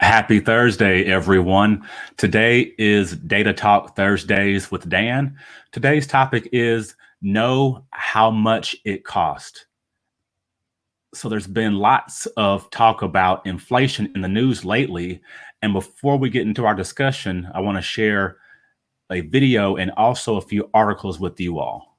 Happy Thursday, everyone. Today is Data Talk Thursdays with Dan. Today's topic is know how much it cost. So there's been lots of talk about inflation in the news lately. And before we get into our discussion, I want to share a video and also a few articles with you all.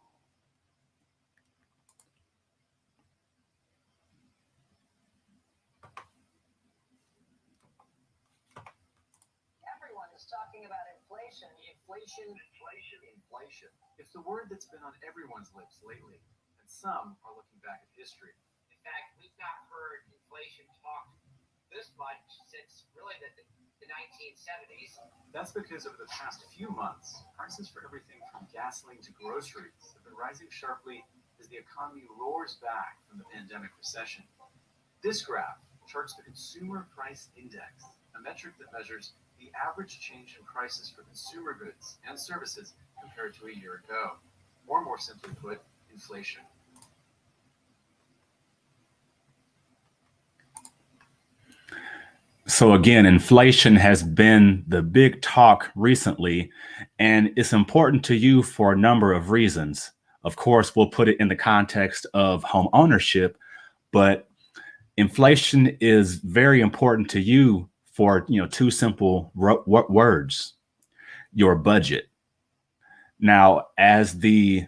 Everyone is talking about inflation. Inflation. It's the word that's been on everyone's lips lately, and some are looking back at history. In fact, we've not heard inflation talk this much since really the 1970s. That's because over the past few months, prices for everything from gasoline to groceries have been rising sharply as the economy roars back from the pandemic recession. This graph charts the Consumer Price Index, a metric that measures the average change in prices for consumer goods and services compared to a year ago, or more simply put, inflation. So again, inflation has been the big talk recently, and it's important to you for a number of reasons. Of course, we'll put it in the context of home ownership, but inflation is very important to you for two simple words: your budget. Now, as the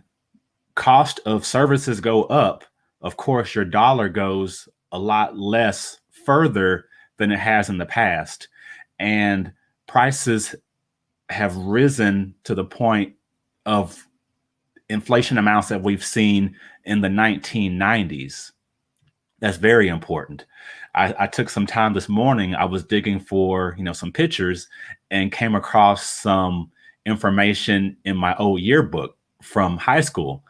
cost of services go up, of course, your dollar goes a lot less further than it has in the past. And prices have risen to the point of inflation amounts that we've seen in the 1990s. That's very important. I took some time this morning. I was digging for, some pictures and came across some information in my old yearbook from high school.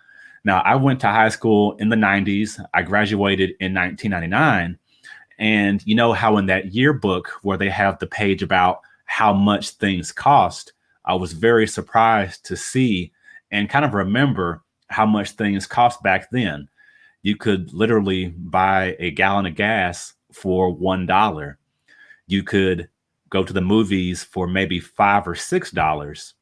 Now, I went to high school in the 90s. I graduated in 1999. And you know how in that yearbook where they have the page about how much things cost, I was very surprised to see and kind of remember how much things cost back then. You could literally buy a gallon of gas for $1. You could go to the movies for maybe $5 or $6.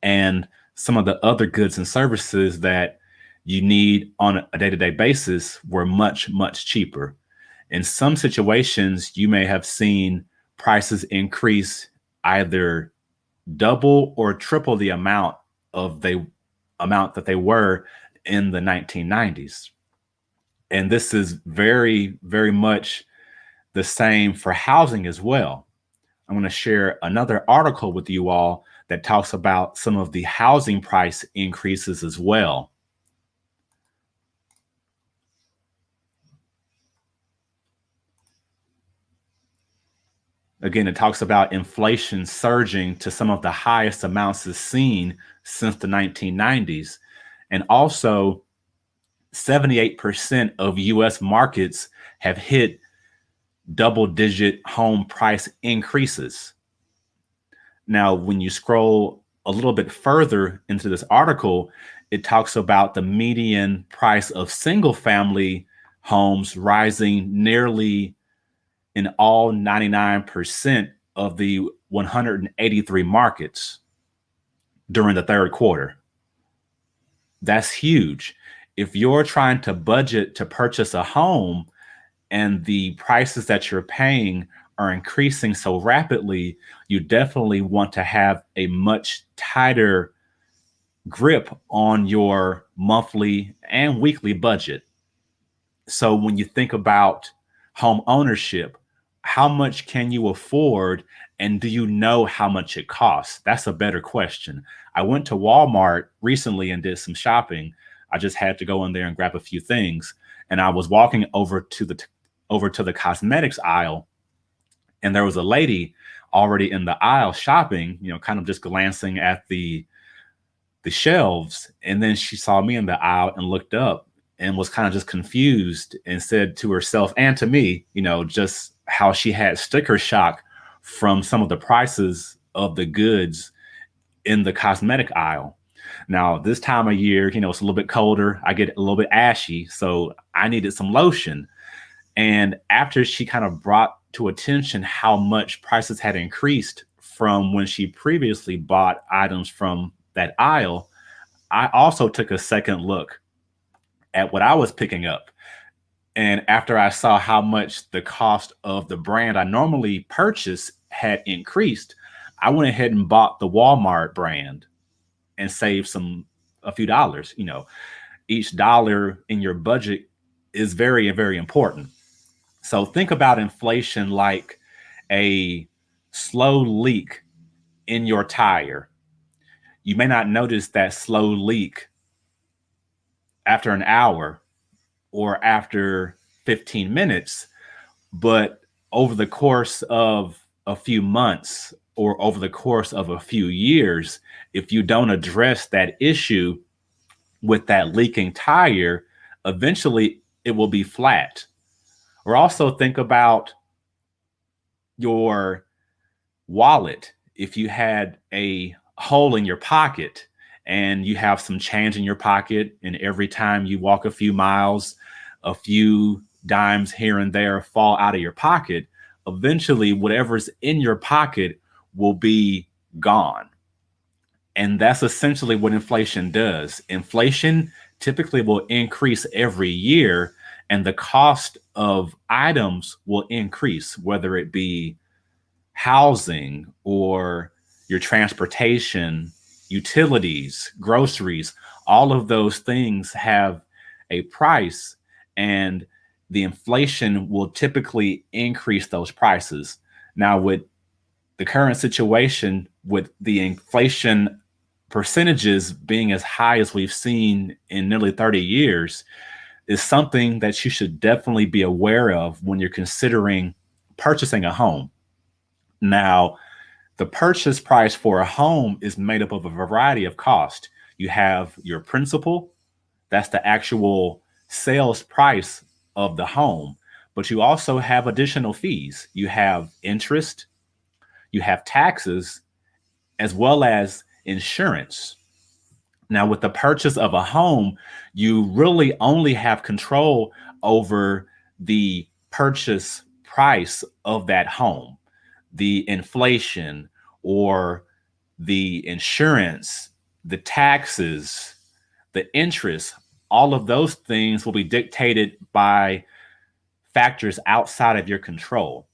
And some of the other goods and services that you need on a day-to-day basis were much, much cheaper. In some situations, you may have seen prices increase either double or triple the amount that they were in the 1990s. And this is very, very much the same for housing as well. I'm going to share another article with you all that talks about some of the housing price increases as well. Again, it talks about inflation surging to some of the highest amounts it's seen since the 1990s. And also, 78% of US markets have hit double-digit home price increases. Now, when you scroll a little bit further into this article, it talks about the median price of single-family homes rising nearly in all 99% of the 183 markets during the third quarter. That's huge. If you're trying to budget to purchase a home and the prices that you're paying are increasing so rapidly, you definitely want to have a much tighter grip on your monthly and weekly budget. So when you think about home ownership, how much can you afford, and do you know how much it costs? That's a better question. I went to Walmart recently and did some shopping. I just had to go in there and grab a few things, and I was walking over to the cosmetics aisle, and there was a lady already in the aisle shopping, kind of just glancing at the shelves, and then she saw me in the aisle and looked up and was kind of just confused and said to herself and to me, just how she had sticker shock from some of the prices of the goods in the cosmetic aisle. Now, this time of year, it's a little bit colder. I get a little bit ashy, so I needed some lotion. And after she kind of brought to attention how much prices had increased from when she previously bought items from that aisle, I also took a second look at what I was picking up. And after I saw how much the cost of the brand I normally purchase had increased, I went ahead and bought the Walmart brand and saved a few dollars. Each dollar in your budget is very, very important. So think about inflation like a slow leak in your tire. You may not notice that slow leak after an hour or after 15 minutes, but over the course of a few months or over the course of a few years, if you don't address that issue with that leaking tire, eventually it will be flat. Or also think about your wallet. If you had a hole in your pocket and you have some change in your pocket, and every time you walk a few miles, a few dimes here and there fall out of your pocket, eventually whatever's in your pocket will be gone. And that's essentially what inflation does. Inflation typically will increase every year, and the cost of items will increase, whether it be housing or your transportation, utilities, groceries. All of those things have a price, and the inflation will typically increase those prices. Now, with the current situation, with the inflation percentages being as high as we've seen in nearly 30 years, is something that you should definitely be aware of when you're considering purchasing a home. Now, the purchase price for a home is made up of a variety of costs. You have your principal, that's the actual sales price of the home, but you also have additional fees. You have interest, you have taxes, as well as insurance. Now, with the purchase of a home, you really only have control over the purchase price of that home. The inflation or the insurance, the taxes, the interest, all of those things will be dictated by factors outside of your control.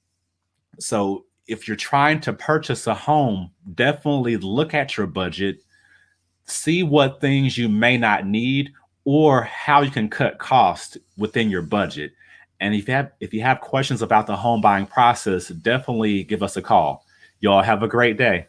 So if you're trying to purchase a home, definitely look at your budget, see what things you may not need or how you can cut costs within your budget. And if you have questions about the home buying process, definitely give us a call. Y'all have a great day.